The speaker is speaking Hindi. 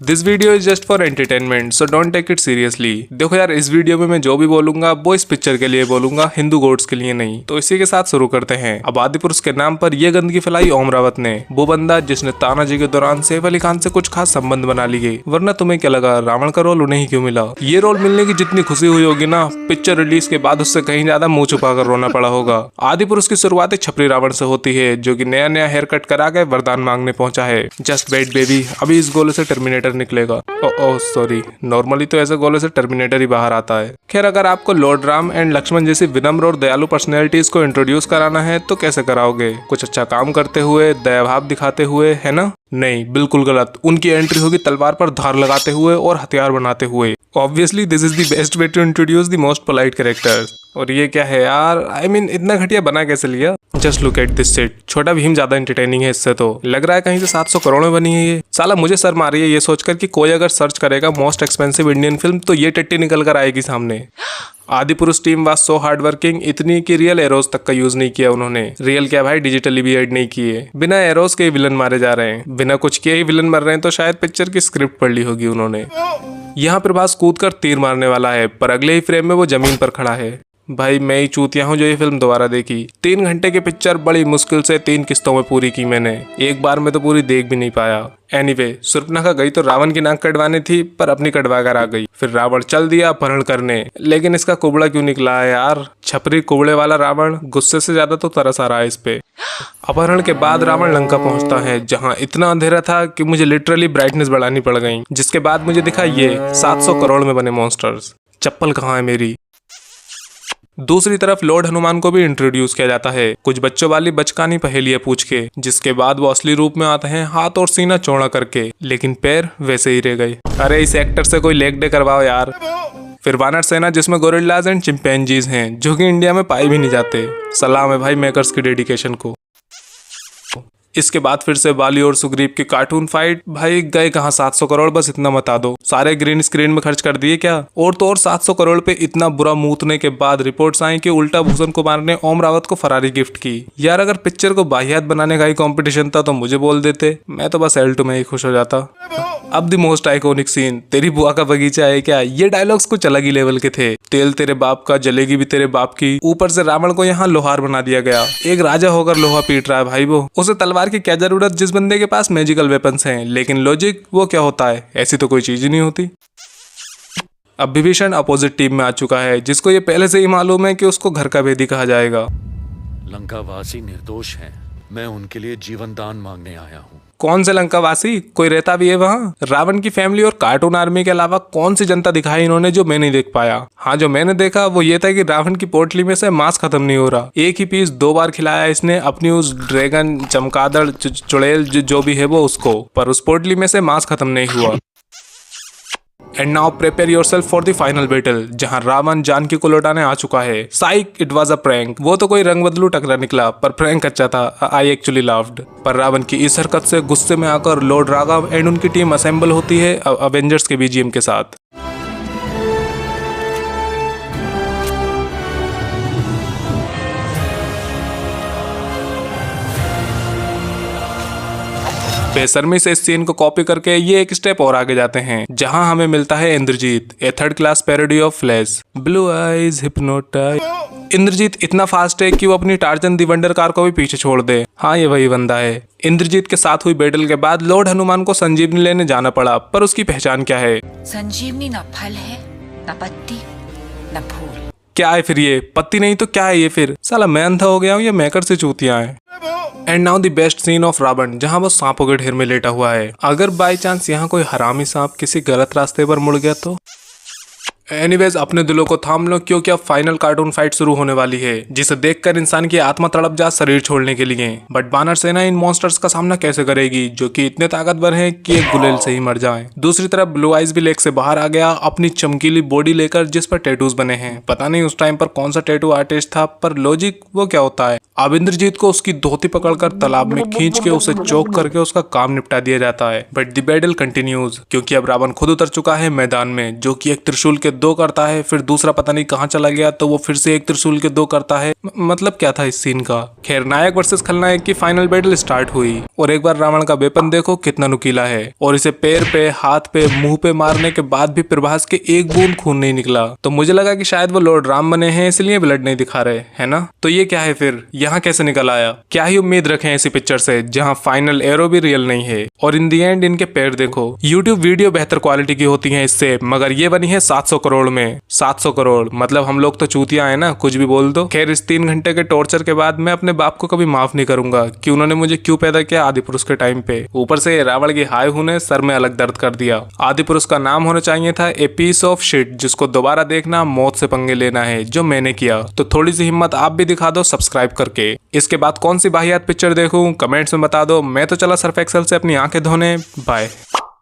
This video is just for entertainment, so don't take it seriously. देखो यार, इस वीडियो में मैं जो भी बोलूंगा वो इस पिक्चर के लिए बोलूंगा, हिंदू गॉड्स के लिए नहीं। तो इसी के साथ शुरू करते हैं। अब आदिपुरुष के नाम पर यह गंदगी फैलाई ओम रावत ने, वो बंदा जिसने तानाजी के दौरान सैफ अली खान से कुछ खास संबंध बना लिए। वरना तुम्हें क्या लगा रावण का रोल उन्हें ही क्यों मिला? ये रोल मिलने की जितनी खुशी हुई होगी ना, पिक्चर रिलीज के बाद उससे कहीं ज्यादा मुंह छुपा कर रोना पड़ा होगा। आदिपुरुष की शुरुआत एक छपरी रावण से होती है, जो कि नया नया हेयर कट करा के वरदान मांगने पहुंचा है। जस्ट वेट बेबी, अभी इस गोले से टर्मिनेटर निकलेगा। ओह सॉरी, नॉर्मली तो ऐसे गोले से टर्मिनेटर ही बाहर आता है। खैर, अगर आपको लॉर्ड राम एंड लक्ष्मण जैसी विनम्र और दयालु पर्सनैलिटीज को इंट्रोड्यूस कराना है तो कैसे कराओगे? कुछ अच्छा काम करते हुए, दयाभाव दिखाते हुए, है ना? नहीं, बिल्कुल गलत। उनकी एंट्री होगी तलवार पर धार लगाते हुए और हथियार बनाते हुए। Obviously this is the best way to introduce the most polite characters. और ये क्या है यार, I mean, इतना घटिया बना कैसे लिया? Just look at this set. छोटा भीम ज्यादा एंटरटेनिंग है इससे तो। लग रहा है कहीं से 700 करोड़ में बनी है ये। साला मुझे शर्म आ रही है ये सोचकर कि कोई अगर सर्च करेगा मोस्ट एक्सपेंसिव इंडियन फिल्म तो ये टट्टी निकल कर आएगी सामने। Adipurush team was so hard working, इतनी कि रियल एरोज तक का यूज नहीं किया उन्होंने। रियल क्या भाई, डिजिटली भी ऐड नहीं किए। बिना एरोज के विलन मारे जा रहे हैं, बिना कुछ किए ही विलन मर रहे हैं। तो शायद पिक्चर की स्क्रिप्ट पढ़ ली होगी उन्होंने। यहाँ प्रभास कूद कर तीर मारने वाला है, पर अगले ही फ्रेम में वो जमीन पर खड़ा है। भाई मैं ही चूतिया हूँ जो ये फिल्म दोबारा देखी। 3 घंटे की पिक्चर बड़ी मुश्किल से 3 किस्तों में पूरी की मैंने। एक बार में तो पूरी देख भी नहीं पाया। एनीवे, शूर्पणखा गई तो रावण की नाक कटवानी थी, पर अपनी कटवा कर आ गई। फिर रावण चल दिया अपहरण करने। लेकिन इसका कुबड़ा क्यों निकला है यार? छपरी कुबड़े वाला रावण, गुस्से से ज्यादा तो तरस आ रहा है इस पे। अपहरण के बाद रावण लंका पहुंचता है, जहां इतना अंधेरा था कि मुझे लिटरली ब्राइटनेस बढ़ानी पड़ गई। जिसके बाद मुझे दिखा ये 700 करोड़ में बने मॉन्स्टर्स। चप्पल कहाँ है मेरी? दूसरी तरफ लॉर्ड हनुमान को भी इंट्रोड्यूस किया जाता है, कुछ बच्चों वाली बचकानी पहेलियां पूछ के। जिसके बाद वो असली रूप में आते हैं, हाथ और सीना चौड़ा करके, लेकिन पैर वैसे ही रह गए। अरे इस एक्टर से कोई लेग डे करवाओ यार। फिर वानर सेना, जिसमें गोरिल्लाज एंड चिंपैंजीज हैं, जो कि इंडिया में पाए भी नहीं जाते। सलाम है भाई मेकर्स की डेडिकेशन को। इसके बाद फिर से बाली और सुग्रीव की कार्टून फाइट। भाई गए कहाँ 700 करोड़? बस इतना बता दो, सारे ग्रीन स्क्रीन में खर्च कर दिए क्या? और तो और 700 करोड़ पे इतना बुरा मूतने के बाद रिपोर्ट्स आई कि उल्टा भूषण कुमार ने ओम रावत को फरारी गिफ्ट की। यार अगर पिक्चर को बाहियात बनाने का ही कंपटीशन था तो मुझे बोल देते, मैं तो बस L2 में ही खुश हो जाता। अब द मोस्ट आइकॉनिक सीन, तेरी बुआ का बगीचा है क्या? ये डायलॉग्स कुछ अलग ही लेवल के थे। तेल तेरे बाप का, जलेगी भी तेरे बाप की। ऊपर से रावण को यहाँ लोहार बना दिया गया। एक राजा होकर लोहा पीट रहा है भाई वो। उसे तलवार की क्या जरूरत जिस बंदे के पास मैजिकल वेपन्स हैं? लेकिन लॉजिक वो क्या होता है? ऐसी तो कोई चीज ही नहीं होती। अब विभीषण अपोजिट टीम में आ चुका है, जिसको ये पहले से ही मालूम है कि उसको घर का भेदी कहा जाएगा। लंकावासी निर्दोष हैं, मैं उनके लिए जीवन दान मांगने आया हूँ। कौन से लंकावासी? कोई रहता भी है वहाँ? रावण की फैमिली और कार्टून आर्मी के अलावा कौन सी जनता दिखाई इन्होंने जो मैं नहीं देख पाया? हाँ, जो मैंने देखा वो ये था कि रावण की पोटली में से मांस खत्म नहीं हो रहा। एक ही पीस 2 बार खिलाया इसने अपनी उस ड्रैगन, चमगादड़, चुड़ैल जो भी है वो उसको, पर उस पोटली में से मांस खत्म नहीं हुआ। And now prepare yourself for the final battle, जहां रावण जानकी को लौटाने आ चुका है। साइक, इट वाज अ प्रैंक। वो तो कोई रंग बदलू टकरा निकला, पर प्रैंक अच्छा था। I actually laughed. पर रावण की इस हरकत से गुस्से में आकर लॉर्ड राघव एंड उनकी टीम असेंबल होती है अवेंजर्स के बीजीएम के साथ। बेशर्मी से इस सीन को कॉपी करके ये एक स्टेप और आगे जाते हैं, जहां हमें मिलता है Indrajit, a third class parody of Flash. Blue eyes hypnotize. Indrajit इतना फास्ट है कि वो अपनी टार्जन दी वंडर कार को भी पीछे छोड़ दे। हाँ, ये वही बंदा है। इंद्रजीत के साथ हुई बैटल के बाद लॉर्ड हनुमान को संजीवनी लेने जाना पड़ा, पर उसकी पहचान क्या है? संजीवनी न फल है, न पत्ती, न फूल। क्या है फिर ये? पत्ती नहीं तो क्या है ये फिर? साला मैं अंधा हो गया हूँ या मेकर से चूतियां हैं? And now the best scene of Ravan, जहां वो सांपों के ढेर में लेटा हुआ है। अगर बाई चांस यहाँ कोई हरामी सांप किसी गलत रास्ते पर मुड़ गया तो? एनीवेज, अपने दिलों को थाम लो, क्योंकि अब फाइनल कार्टून फाइट शुरू होने वाली है, जिसे देखकर इंसान की आत्मा तड़प जा शरीर छोड़ने के लिए। बट वानर सेना इन मॉन्स्टर्स का सामना कैसे करेगी, जो कि इतने ताकतवर हैं कि एक गुलेल से ही मर जाएं। दूसरी तरफ ब्लू आइज भी लेक से बाहर आ गया, अपनी चमकीली बॉडी लेकर, जिस पर टैटूज बने हैं। पता नहीं उस टाइम पर कौन सा टैटू आर्टिस्ट था, पर लॉजिक वो क्या होता है? अब इंद्रजीत को उसकी धोती पकड़कर तालाब में खींच के उसे चोक करके उसका काम निपटा दिया जाता है। बट द बैटल कंटिन्यूज, क्योंकि अब रावण खुद उतर चुका है मैदान में, जो कि एक त्रिशूल के 2 करता है, फिर दूसरा पता नहीं कहाँ चला गया तो वो फिर से एक त्रिशूल के 2 करता है। मतलब क्या था इस सीन का। खैर नायक वर्सेस खलनायक की फाइनल बैटल स्टार्ट हुई और एक बार रावण का वेपन देखो कितना नुकीला है और इसे पैर पे, हाथ पे, मुंह पे मारने के बाद भी प्रभास के एक बूंद खून नहीं निकला। तो मुझे लगा कि शायद वो लॉर्ड राम बने हैं इसलिए ब्लड नहीं दिखा रहे, है ना। तो ये क्या है फिर, यहाँ कैसे निकल आया। क्या ही उम्मीद रखें ऐसी पिक्चर से जहाँ फाइनल एरो भी रियल नहीं है और इन दी एंड इनके पैर देखो। यूट्यूब वीडियो बेहतर क्वालिटी की होती है इससे, मगर ये बनी है 700 करोड़ में। 700 करोड़ मतलब हम लोग तो चूतिया है ना, कुछ भी बोल दो। खैर इस 3 घंटे के टॉर्चर के बाद मैं अपने बाप को कभी माफ नहीं करूंगा कि उन्होंने मुझे क्यों पैदा किया आदि पुरुष के टाइम पे। ऊपर से रावण की हाय हू ने सर में अलग दर्द कर दिया। आदि पुरुष का नाम होना चाहिए था ए पीस ऑफ शिट, जिसको दोबारा देखना मौत से पंगे लेना है, जो मैंने किया। तो थोड़ी सी हिम्मत आप भी दिखा दो सब्सक्राइब करके। इसके बाद कौन सी वाहियात पिक्चर देखूं कमेंट्स में बता दो। मैं तो चला सर्फ एक्सेल से अपनी आंखें धोने। बाय।